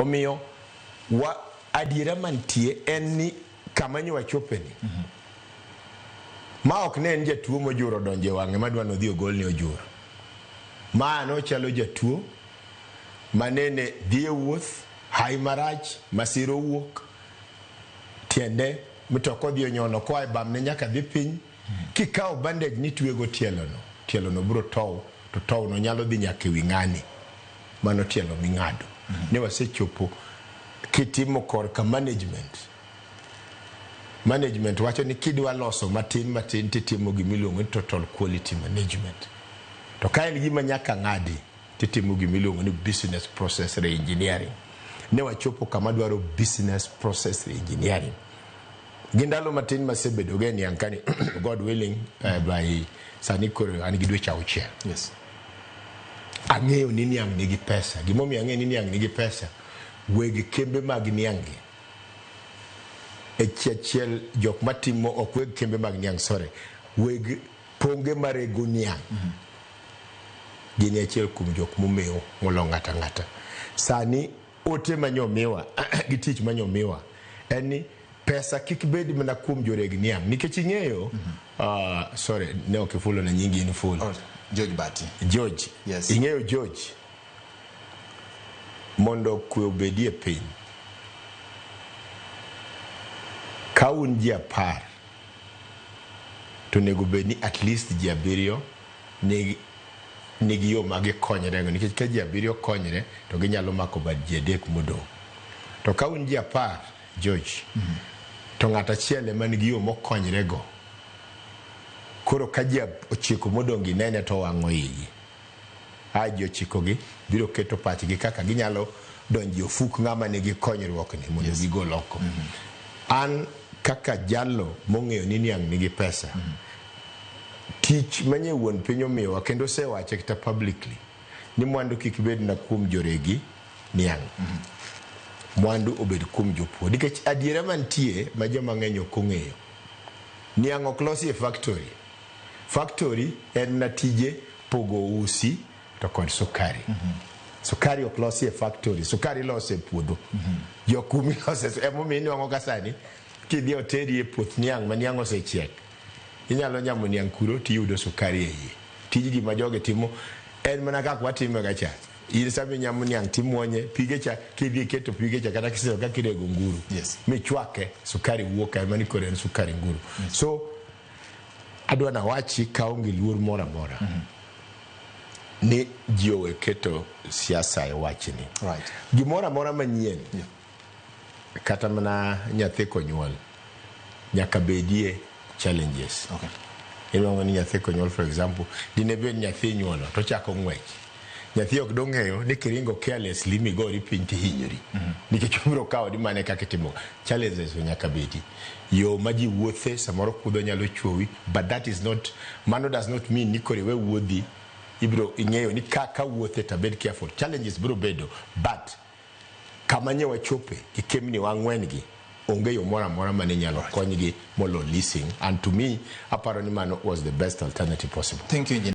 Omiyo wa adiera mantie en ni kamanyo wachopeni. Ma ok ne en jatuo mojuro donje wange madwa no dhi ogol ni ojuro. Ma no chalo jatuo manene dhi e wuoth, hai marach, masiro wuok, tiende mtoko dhi onyono kwa bamne nyaka dhi piny, kikawo bandage ni twego tielo no bro tow, to tow no nyalo dhi nyaka wi ng'ani. Mano tielo ming'ado. Ne wasechopo kitimo korka management wacho ni kidwa loso matin titimo gimiluongo ni total quality management. To ka en gima nyaka ng'adi titimo gimiluongo ni business process reengineering. Ne wachopo kama dwaro business process reengineering. Gindalo matin masebedo ge Niang kani God willing by sanikoro an gidwe chauche. Yes. Ang'eyo ni Niang nigi pesa. Gimomi ang'eyo ni Niang nigi pesa. Weg kembe mag Niang gi. Echiel jok matimo ok weg kembe mag Niang, sorry. Weg ponge marego Niang. Gini achiel kum jok mumewo molo ng'ata. Sani ote manyomiwa gi tich manyomiwa eni pesa kik bed mana kuom joreg Niang nikech ing'eyo sorry ne ok ifulo na nyingi in full. George Bati. George. Yes. Ing'eyo George mondo kwe obedie piny. Ka un ji 10 to nego bedni at least ji 7 nigi yo magi konyre go nikech ka ji 7 konyre to ginyalo mako bad ji 3 modong'. To ka un ji 10 George to ng'ata achiel ema nigi yo mokonyre go, koro ka ji 9 modong' ginene to wang'o iyi. Ji 9 gi biro keto pachgi kaka ginyalo donji ofuk ng'ama nigi konyruok ni mondo gigol oko. An kaka jallo mong'eyo ni Niang nigi pesa, tich manye wuon piny omiyowa kendo sewache kita publicly ni mwandu kik bed na kuom joregi Niang. Mwandu obed kuom jopuo. Nikech adiera mantie ma joma ng'eny ok ong'eyo. Niang ok losi e factory. Factory en na tije pogo usi to kod sukari. Sukari ok losi e factory. Sukari losi e puodho. Jokumi losi emomiyo inwang'o ka sani kidhi oteri e puoth Niang ma Niang osechiek, inyalo nyamo Niang kuro tiyudo sukari e iye. Tijgi ma joge timo en mana kaka watime gacha. In sami nyamo Niang timuonye pige cha, kidhi keto pige cha kata kisero ka kirego nguru. Yes. Michwake sukari wuok ema ni kore en sukari nguru. Yes. So adwa na wachi kaonge luor mora mora. Ni jiowe keto siasa e wachni. Right. Gimora mora manyien. Yeah. Kata mana nyathi konyuol nyaka bedie challenges. Okay. Iluongo ni nyathi konyuol, for example, dine bed nyathi nyuolo to chako ng'wech. Nyathi ok dong'eyo ni kiringo carelessly migori piny tihinyori. Nikech biro kawo di mane kaka itimo. Challenges nyaka bedi. Yo ma ji wuothe samoro kudho nyalo chuowi, but that is not, mano does not mean ni kore we wuodhi ibro ing'eyo ni kaka wuothe to bed careful. Challenges biro bedo, but kamanye wachope ikemni wang'wen gi onge yo mora mora mane nyalo konygi molo leasing, and to me aparo ni mano was the best alternative possible. Thank you.